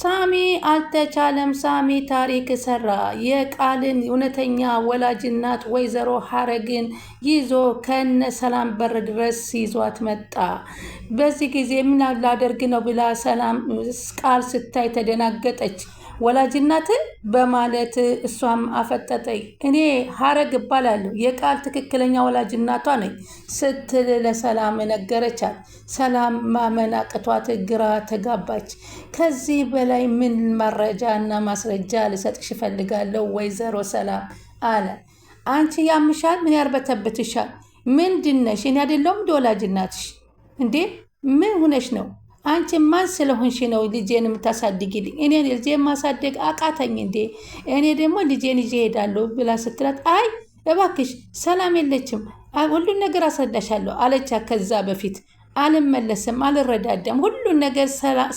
ሳሚ አልተቻለም። ሳሚ ታሪክ ሰራ። የቃልን እውነተኛ ወላጅ እናት ወይዘሮ ሀረግን ይዞ ከነ ሰላም በር ድረስ ይዟት መጣ። በዚህ ጊዜ ምን ላደርግ ነው ብላ ሰላም ቃል ስታይ ተደናገጠች። ወላጅ እናትን በማለት እሷም አፈጠጠኝ። እኔ ሀረግ እባላለሁ የቃል ትክክለኛ ወላጅ እናቷ ነኝ ስትል ለሰላም ነገረቻት። ሰላም ማመን አቅቷት ግራ ተጋባች። ከዚህ በላይ ምን መረጃ እና ማስረጃ ልሰጥሽ እፈልጋለሁ ወይዘሮ ሰላም አለ። አንቺ ያምሻል? ምን ያርበተብትሻል? ምንድነሽ? እኔ አይደለሁም እንደ ወላጅ እናትሽ እንዴ? ምን ሆነሽ ነው? አንቺ ማን ስለሆንሽ ነው ልጄን የምታሳድጊልኝ? እኔ ልጄን ማሳደግ አቃተኝ እንዴ? እኔ ደግሞ ልጄን ይዤ እሄዳለሁ ብላ ስትላት፣ አይ እባክሽ ሰላም የለችም፣ ሁሉን ነገር አስረዳሻለሁ አለቻት። ከዛ በፊት አልመለስም፣ አልረዳዳም፣ ሁሉን ነገር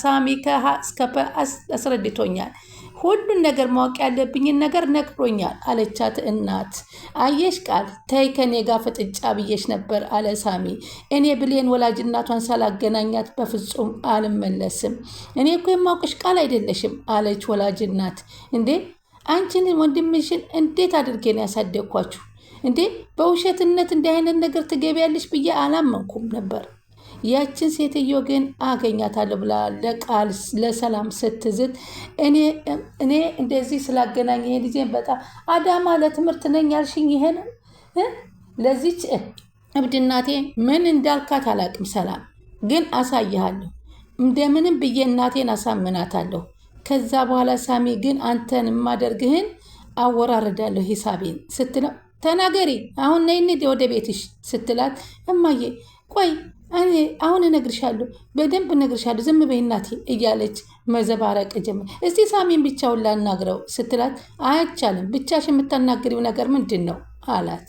ሳሚ ከሀ እስከ ፐ አስረድቶኛል፣ ሁሉን ነገር ማወቅ ያለብኝን ነገር ነግሮኛል አለቻት። እናት አየሽ ቃል ተይ ከኔ ጋር ፍጥጫ ብዬሽ ነበር አለ ሳሚ። እኔ ብሌን ወላጅ እናቷን ሳላገናኛት በፍጹም አልመለስም። እኔ እኮ የማውቅሽ ቃል አይደለሽም አለች ወላጅ እናት። እንዴ አንቺን ወንድምሽን እንዴት አድርጌ ነው ያሳደግኳችሁ እንዴ? በውሸትነት እንዲህ አይነት ነገር ትገቢያለሽ ብዬ አላመንኩም ነበር። ያችን ሴትዮ ግን አገኛታለሁ ብላ ለቃል ለሰላም ስትዝት፣ እኔ እንደዚህ ስላገናኘ ልጄን በጣም አዳማ ለትምህርት ነኝ ያልሽኝ ይሄን ለዚች እብድ እናቴ ምን እንዳልካት አላቅም። ሰላም ግን አሳይሃለሁ፣ እንደምንም ብዬ እናቴን አሳምናታለሁ። ከዛ በኋላ ሳሚ ግን አንተን የማደርግህን አወራርዳለሁ ሂሳቤን ስትለው፣ ተናገሪ አሁን ነይ እንሂድ ወደ ቤትሽ ስትላት፣ እማዬ ቆይ አሁን እነግርሻለሁ፣ በደንብ እነግርሻለሁ፣ ዝም በይ እናቴ እያለች መዘባረቅ ጀመር። እስቲ ሳሚን ብቻውን ላናግረው ስትላት፣ አይቻልም፣ ብቻሽ የምታናግሪው ነገር ምንድን ነው አላት።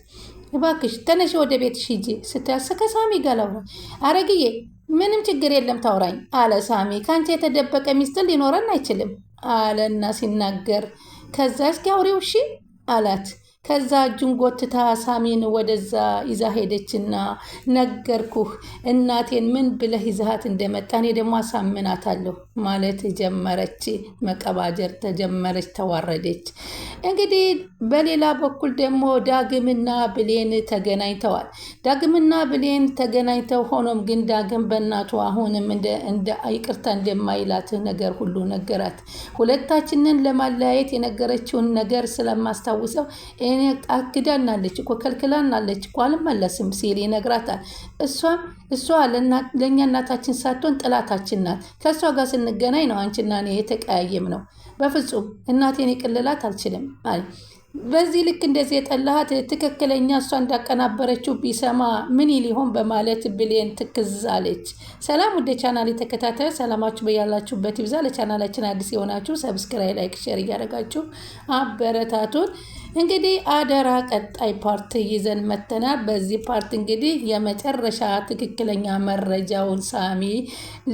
እባክሽ ተነሽ ወደ ቤትሽ ሂጂ ስትላት፣ ከሳሚ ጋር ላውራ። አረግዬ ምንም ችግር የለም ታውራኝ አለ ሳሚ። ከአንቺ የተደበቀ ሚስጥር ሊኖረን አይችልም አለና ሲናገር፣ ከዛ እስኪ አውሪው እሺ አላት። ከዛ እጁን ጎትታ ሳሚን ወደዛ ይዛ ሄደችና፣ ነገርኩህ እናቴን ምን ብለህ ይዛሃት እንደመጣ እኔ ደግሞ አሳምናታለሁ ማለት ጀመረች። መቀባጀር ተጀመረች፣ ተዋረደች። እንግዲህ በሌላ በኩል ደግሞ ዳግምና ብሌን ተገናኝተዋል። ዳግምና ብሌን ተገናኝተው ሆኖም ግን ዳግም በእናቱ አሁንም እንደ ይቅርታ እንደማይላት ነገር ሁሉ ነገራት። ሁለታችንን ለማለያየት የነገረችውን ነገር ስለማስታውሰው አግዳናለች እኮ ከልክላናለች እኮ አልመለስም ሲል ይነግራታል። እሷ ለእኛ እናታችን ሳትሆን ጥላታችን ናት። ከእሷ ጋር ስንገናኝ ነው አንቺና እኔ የተቀያየም ነው። በፍጹም እናቴን ይቅልላት አልችልም። በዚህ ልክ እንደዚህ የጠላሃት ትክክለኛ እሷ እንዳቀናበረችው ቢሰማ ምን ሊሆን በማለት ብሌን ትክዝ አለች። ሰላም ወደ ቻናል የተከታታዩ ሰላማችሁ በያላችሁበት ይብዛ። ለቻናላችን አዲስ የሆናችሁ ሰብስክራይብ፣ ላይክ፣ ሼር እያደረጋችሁ አበረታቱን። እንግዲህ አደራ ቀጣይ ፓርት ይዘን መተናል። በዚህ ፓርት እንግዲህ የመጨረሻ ትክክለኛ መረጃውን ሳሚ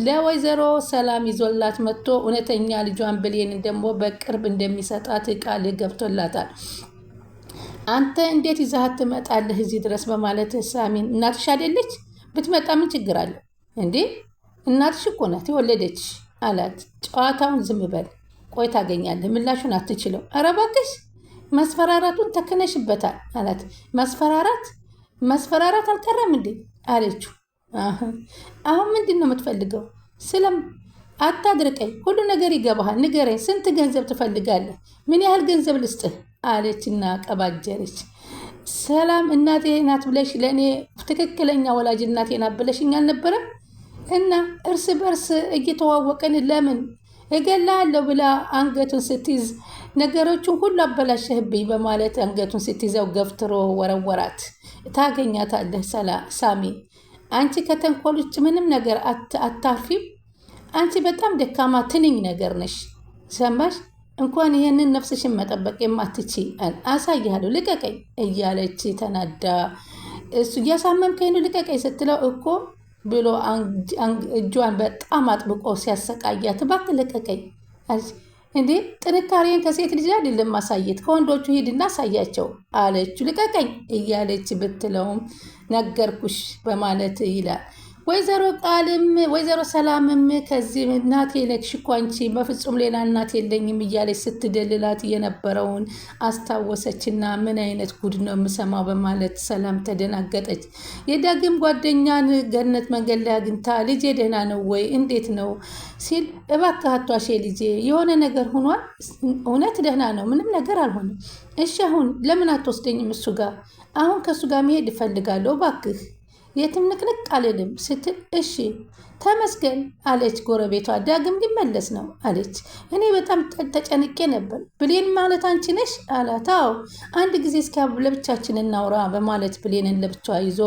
ለወይዘሮ ሰላም ይዞላት መጥቶ እውነተኛ ልጇን ብሌን ደግሞ በቅርብ እንደሚሰጣት ቃል ገብቶላታል። አንተ እንዴት ይዛሃት ትመጣለህ እዚህ ድረስ በማለት ሳሚን፣ እናትሽ አይደለች? ብትመጣ ምን ችግር አለው እንዴ? እናትሽ እኮ ናት የወለደች አላት። ጨዋታውን ዝም በል ቆይ ታገኛለህ፣ ምላሹን አትችለው። ኧረ እባክሽ መስፈራራቱን ተከነሽበታል አላት። መስፈራራት አልቀረም እንዴ አለችው። አሁን ምንድን ነው የምትፈልገው? ስለም አታድርቀኝ፣ ሁሉ ነገር ይገባሃል፣ ንገረኝ፣ ስንት ገንዘብ ትፈልጋለህ? ምን ያህል ገንዘብ ልስጥህ? አለችና ቀባጀረች። ሰላም እናቴ ናት ብለሽ ለእኔ ትክክለኛ ወላጅ እናቴ ናት ብለሽኝ አልነበረም? እና እርስ በርስ እየተዋወቅን ለምን እገላለሁ ብላ አንገቱን ስትይዝ ነገሮችን ሁሉ አበላሸህብኝ በማለት አንገቱን ስትይዘው ገፍትሮ ወረወራት። ታገኛታለህ ሳሚ፣ አንቺ ከተንኮል ውጭ ምንም ነገር አታርፊም። አንቺ በጣም ደካማ ትንኝ ነገር ነሽ። ሰማሽ? እንኳን ይሄንን ነፍስሽን መጠበቅ የማትቺ አሳይሃለሁ፣ ልቀቀኝ እያለች ተናዳ፣ እሱ እያሳመምከኝ ነው ልቀቀኝ ስትለው እኮ ብሎ እጇን በጣም አጥብቆ ሲያሰቃያት፣ እባክህ ልቀቀኝ እንዴ ጥንካሬን ከሴት ልጅ አይደለም ማሳየት፣ ከወንዶቹ ሂድና አሳያቸው አለችው። ልቀቀኝ እያለች ብትለውም ነገርኩሽ በማለት ይላል። ወይዘሮ ሰላምም ከዚህ እናቴ ነሽ እኮ አንቺ በፍጹም ሌላ እናት የለኝም እያለች ስትደልላት የነበረውን አስታወሰችና ምን አይነት ጉድ ነው የምሰማው በማለት ሰላም ተደናገጠች። የዳግም ጓደኛን ገነት መንገድ ላይ አግኝታ ልጄ ደህና ነው ወይ እንዴት ነው ሲል እባክህ አትዋሼ ልጄ የሆነ ነገር ሆኗል? እውነት ደህና ነው ምንም ነገር አልሆነም። እሺ አሁን ለምን አትወስደኝም እሱ ጋር? አሁን ከእሱ ጋር መሄድ እፈልጋለሁ እባክህ የትም ንቅንቅ አልልም ስትል እሺ ተመስገን አለች። ጎረቤቷ ዳግም ሊመለስ ነው አለች። እኔ በጣም ተጨንቄ ነበር። ብሌን ማለት አንቺ ነሽ አላት። አዎ አንድ ጊዜ እስኪ ለብቻችን እናውራ በማለት ብሌንን ለብቻዋ ይዞ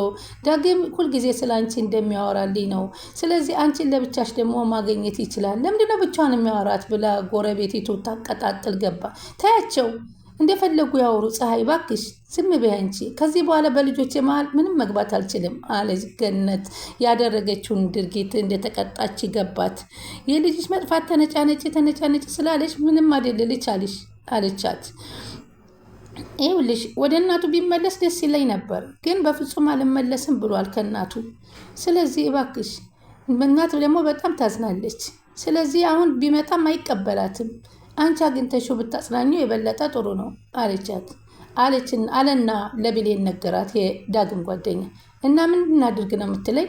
ዳግም ሁልጊዜ ስለ አንቺ እንደሚያወራልኝ ነው። ስለዚህ አንቺን ለብቻሽ ደግሞ ማግኘት ይችላል። ለምንድነው ብቻዋን የሚያወራት ብላ ጎረቤቲቱ ታቀጣጥል ገባ። ታያቸው እንደፈለጉ ያወሩ። ፀሐይ ባክሽ ዝም በይ አንቺ። ከዚህ በኋላ በልጆች መሀል ምንም መግባት አልችልም አለች። ገነት ያደረገችውን ድርጊት እንደተቀጣች ገባት። የልጅሽ መጥፋት ተነጫነጭ ስላለች ምንም አይደለልሽ አለቻት። ይኸውልሽ ወደ እናቱ ቢመለስ ደስ ይለኝ ነበር፣ ግን በፍጹም አልመለስም ብሏል ከእናቱ። ስለዚህ እባክሽ እናት ደግሞ በጣም ታዝናለች። ስለዚህ አሁን ቢመጣም አይቀበላትም። አንቺ አግኝተሽው ብታጽናኘው የበለጠ ጥሩ ነው አለና ለብሌን ነገራት። የዳግም ጓደኛ እና ምን እናድርግ ነው የምትለኝ?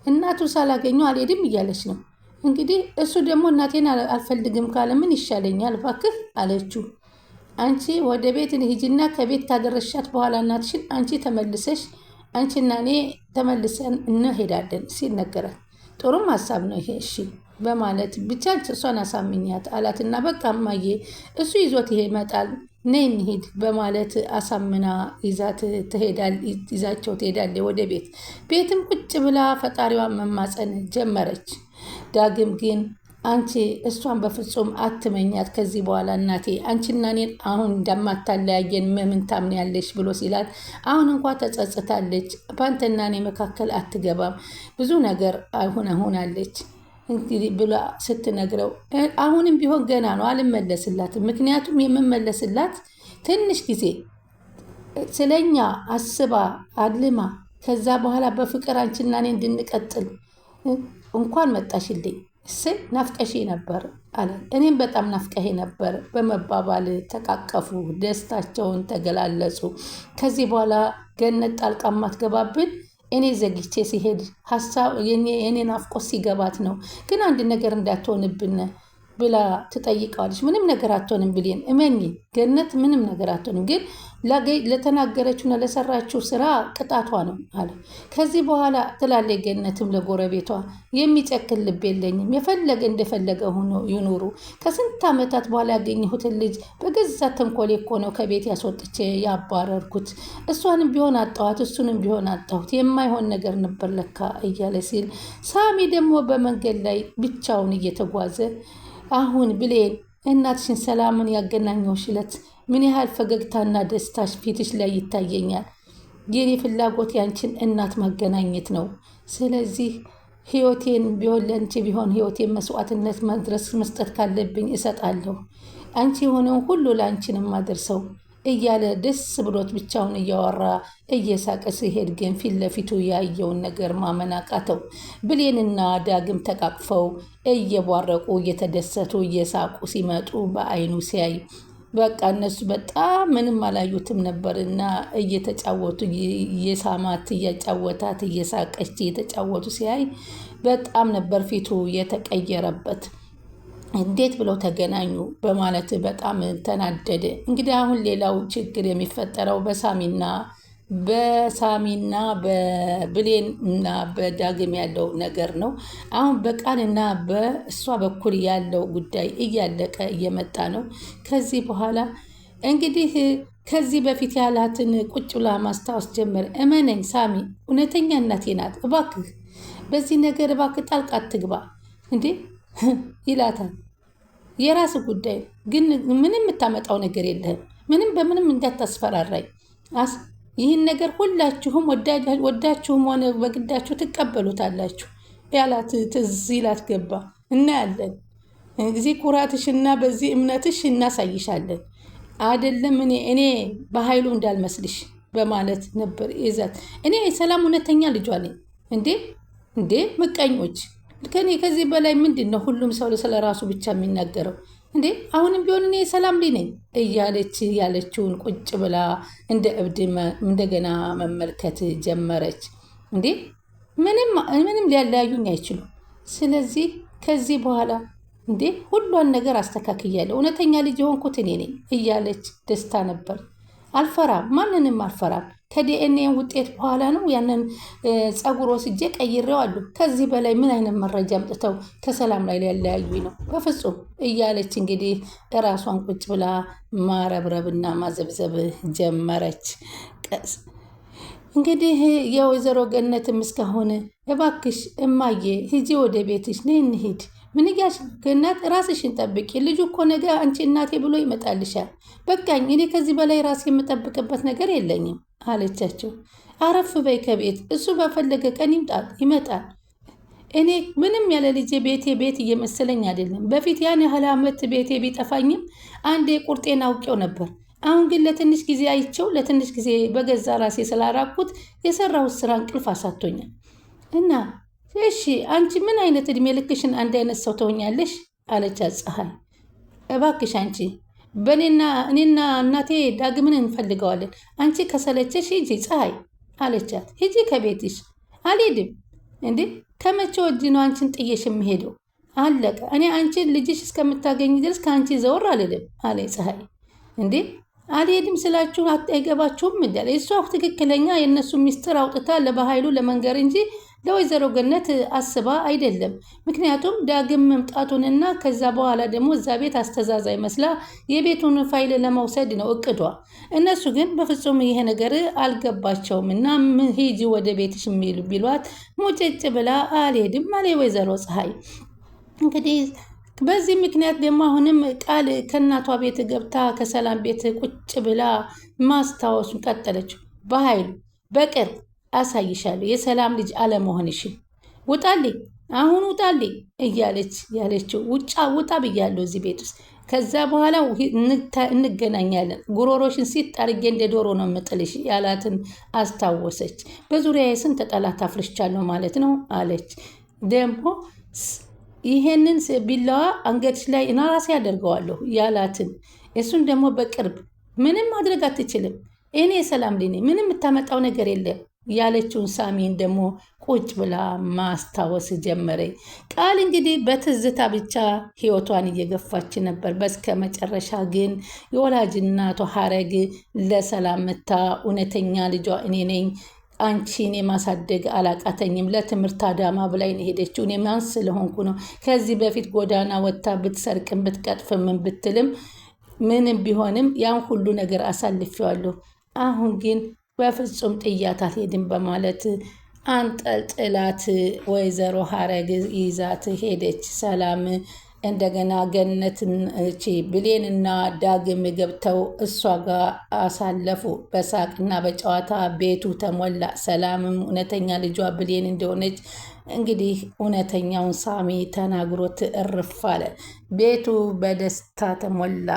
እናቱ ሳላገኘው አልሄድም እያለች ነው እንግዲህ። እሱ ደግሞ እናቴን አልፈልግም ካለ ምን ይሻለኛል እባክህ አለችው። አንቺ ወደ ቤት ሂጂና ከቤት ካደረሻት በኋላ እናትሽን አንቺ ተመልሰሽ አንቺና እኔ ተመልሰን እንሄዳለን ሲል ነገራት። ጥሩም ሀሳብ ነው ይሄ እሺ በማለት ብቻ እሷን አሳምኛት አላትና በቃ እማዬ እሱ ይዞት ይመጣል ነይ እንሂድ በማለት አሳምና ይዛቸው ትሄዳለች ወደ ቤት። ቤትም ቁጭ ብላ ፈጣሪዋን መማፀን ጀመረች። ዳግም ግን አንቺ እሷን በፍጹም አትመኛት ከዚህ በኋላ እናቴ አንቺና እኔን አሁን እንደማታለያየን ምን ታምኛለሽ ብሎ ሲላት አሁን እንኳ ተጸጽታለች። በአንተና እኔ መካከል አትገባም ብዙ ነገር ሆናለች እንግዲህ ብላ ስትነግረው አሁንም ቢሆን ገና ነው አልመለስላትም። ምክንያቱም የምመለስላት ትንሽ ጊዜ ስለኛ አስባ አልማ ከዛ በኋላ በፍቅር አንቺና እኔ እንድንቀጥል እንኳን መጣሽልኝ እሰይ ናፍቀሽ ነበር አለ። እኔም በጣም ናፍቀሄ ነበር በመባባል ተቃቀፉ፣ ደስታቸውን ተገላለጹ። ከዚህ በኋላ ገነት ጣልቃ ማትገባብን እኔ ዘግቼ ሲሄድ ሀሳብ የኔ ናፍቆት ሲገባት ነው። ግን አንድ ነገር እንዳትሆንብን ብላ ትጠይቀዋለች። ምንም ነገር አትሆንም ብሌን እመኚ ገነት ምንም ነገር አትሆንም፣ ግን ለተናገረችውና ለሰራችው ስራ ቅጣቷ ነው አለ። ከዚህ በኋላ ትላለች ገነትም ለጎረቤቷ የሚጨክን ልብ የለኝም፣ የፈለገ እንደፈለገ ሆኖ ይኑሩ። ከስንት ዓመታት በኋላ ያገኘሁትን ልጅ በገዛ ተንኮሌ እኮ ነው ከቤት ያስወጥቼ ያባረርኩት። እሷንም ቢሆን አጣኋት፣ እሱንም ቢሆን አጣሁት። የማይሆን ነገር ነበር ለካ እያለ ሲል ሳሚ ደግሞ በመንገድ ላይ ብቻውን እየተጓዘ አሁን ብሌን እናትሽን ሰላምን ያገናኘውሽ ዕለት ምን ያህል ፈገግታና ደስታሽ ፊትሽ ላይ ይታየኛል። የኔ ፍላጎት ያንቺን እናት ማገናኘት ነው። ስለዚህ ህይወቴን ቢሆን ለአንቺ ቢሆን ህይወቴን መስዋዕትነት መድረስ መስጠት ካለብኝ እሰጣለሁ። አንቺ የሆነውን ሁሉ ለአንቺን ማደርሰው እያለ ደስ ብሎት ብቻውን እያወራ እየሳቀ ሲሄድ ግን ፊት ለፊቱ ያየውን ነገር ማመን አቃተው። ብሌንና ዳግም ተቃቅፈው እየቧረቁ እየተደሰቱ እየሳቁ ሲመጡ በአይኑ ሲያይ በቃ እነሱ በጣም ምንም አላዩትም ነበርና እየተጫወቱ እየሳማት እያጫወታት እየሳቀች እየተጫወቱ ሲያይ በጣም ነበር ፊቱ የተቀየረበት። እንዴት ብለው ተገናኙ በማለት በጣም ተናደደ። እንግዲህ አሁን ሌላው ችግር የሚፈጠረው በሳሚና በብሌንና በዳግም ያለው ነገር ነው። አሁን በቃልና በእሷ በኩል ያለው ጉዳይ እያለቀ እየመጣ ነው። ከዚህ በኋላ እንግዲህ ከዚህ በፊት ያላትን ቁጭ ብላ ማስታወስ ጀመረ። እመነኝ ሳሚ እውነተኛ እናቴ ናት፣ እባክህ በዚህ ነገር እባክህ ጣልቃ አትግባ እንዴ ይላታል። የራስ ጉዳይ ግን ምንም የምታመጣው ነገር የለህም፣ ምንም በምንም እንዳታስፈራራኝ። ይህን ነገር ሁላችሁም ወዳችሁም ሆነ በግዳችሁ ትቀበሉታላችሁ ያላት ትዝ ይላት ገባ። እናያለን እዚህ ኩራትሽና በዚህ እምነትሽ እናሳይሻለን አይደለም እኔ በኃይሉ እንዳልመስልሽ በማለት ነበር ይዛት። እኔ ሰላም እውነተኛ ልጇ ነኝ እንዴ እንዴ ምቀኞች! ከዚህ በላይ ምንድን ነው ሁሉም ሰው ስለ ራሱ ብቻ የሚናገረው? እንዴ አሁንም ቢሆን እኔ ሰላም ላይ ነኝ እያለች ያለችውን ቁጭ ብላ እንደ እብድ እንደገና መመልከት ጀመረች። እንዴ ምንም ሊያለያዩኝ አይችሉም። ስለዚህ ከዚህ በኋላ እንዴ ሁሏን ነገር አስተካክያለሁ፣ እውነተኛ ልጅ የሆንኩት እኔ ነኝ እያለች ደስታ ነበር። አልፈራም፣ ማንንም አልፈራም። ከዲኤንኤ ውጤት በኋላ ነው ያንን ፀጉር ወስጄ ቀይሬዋለሁ። ከዚህ በላይ ምን አይነት መረጃ አምጥተው ከሰላም ላይ ሊያለያዩኝ ነው? በፍጹም እያለች እንግዲህ እራሷን ቁጭ ብላ ማረብረብና ማዘብዘብ ጀመረች። እንግዲህ የወይዘሮ ገነትም እስካሁን እባክሽ እማዬ ሂጂ ወደ ቤትሽ ነይ እንሂድ። ምን እያልሽ ገነት? ራስሽን ጠብቂ። ልጁ እኮ ነገ አንቺ እናቴ ብሎ ይመጣልሻል። በቃኝ፣ እኔ ከዚህ በላይ ራሴ የምጠብቅበት ነገር የለኝም አለቻቸው። አረፍ በይ ከቤት፣ እሱ በፈለገ ቀን ይመጣል። እኔ ምንም ያለ ልጄ ቤት እየመሰለኝ አይደለም። በፊት ያን ያህል ዓመት ቤቴ ቢጠፋኝም አንዴ ቁርጤን አውቄው ነበር። አሁን ግን ለትንሽ ጊዜ አይቼው ለትንሽ ጊዜ በገዛ ራሴ ስላራኩት የሰራሁት ስራ እንቅልፍ አሳቶኛል። እና እሺ አንቺ ምን አይነት እድሜ ልክሽን አንድ አይነት ሰው ትሆኛለሽ? አለቻት ፀሐይ። እባክሽ አንቺ እኔና እናቴ ዳግምን እንፈልገዋለን። አንቺ ከሰለቸሽ ሂጂ ፀሐይ አለቻት። ሂጂ ከቤትሽ። አልሄድም። እንዴ ከመቼ ወዲህ ነው አንቺን ጥዬሽ የምሄደው? አለቀ። እኔ አንቺን ልጅሽ እስከምታገኝ ድረስ ከአንቺ ዘወር አልልም አለ ፀሐይ። እንዴ አልሄድም ስላችሁ አይገባችሁም? እንዳለ እሷ ትክክለኛ የእነሱ ሚስጥር አውጥታ ለበኃይሉ ለመንገር እንጂ ለወይዘሮ ገነት አስባ አይደለም። ምክንያቱም ዳግም መምጣቱንና ከዛ በኋላ ደግሞ እዛ ቤት አስተዛዛኝ መስላ የቤቱን ፋይል ለመውሰድ ነው እቅዷ። እነሱ ግን በፍጹም ይሄ ነገር አልገባቸውም እና ሂጂ ወደ ቤትሽ የሚሉ ቢሏት ሙጭጭ ብላ አልሄድም አለ ወይዘሮ ፀሐይ። እንግዲህ በዚህ ምክንያት ደግሞ አሁንም ቃል ከእናቷ ቤት ገብታ ከሰላም ቤት ቁጭ ብላ ማስታወሱን ቀጠለችው። በኃይሉ በቅርብ አሳይሻለሁ የሰላም ልጅ አለመሆንሽን፣ ውጣልኝ፣ አሁን ውጣልኝ እያለች ያለችው ውጣ ብያለሁ እዚህ ቤት ውስጥ። ከዛ በኋላ እንገናኛለን፣ ጉሮሮሽን ሲጥ አድርጌ እንደ ዶሮ ነው የምጥልሽ ያላትን አስታወሰች። በዙሪያ ስንት ጠላት አፍርቻለሁ ማለት ነው አለች። ደግሞ ይሄንን ቢላዋ አንገትሽ ላይ እና ራሴ ያደርገዋለሁ ያላትን እሱን ደግሞ በቅርብ ምንም ማድረግ አትችልም፣ እኔ ሰላም ልኝ ምንም የምታመጣው ነገር የለም ያለችውን ሳሚን ደግሞ ቁጭ ብላ ማስታወስ ጀመረ። ቃል እንግዲህ በትዝታ ብቻ ህይወቷን እየገፋች ነበር። በስከ መጨረሻ ግን የወላጅ እናቷ ሀረግ ለሰላም መታ እውነተኛ ልጇ እኔ ነኝ፣ አንቺን የማሳደግ አላቃተኝም፣ ለትምህርት አዳማ ብላይ ነው ሄደችው፣ እኔ ማን ስለሆንኩ ነው? ከዚህ በፊት ጎዳና ወጥታ ብትሰርቅም ብትቀጥፍም ብትልም ምንም ቢሆንም ያን ሁሉ ነገር አሳልፌዋለሁ። አሁን ግን በፍጹም ጥያት አልሄድም በማለት አንጠልጥላት ወይዘሮ ሀረግ ይዛት ሄደች። ሰላም እንደገና ገነትን ብሌንና ዳግም ገብተው እሷ ጋር አሳለፉ። በሳቅና በጨዋታ ቤቱ ተሞላ። ሰላምም እውነተኛ ልጇ ብሌን እንደሆነች እንግዲህ እውነተኛውን ሳሚ ተናግሮት እርፍ አለ። ቤቱ በደስታ ተሞላ።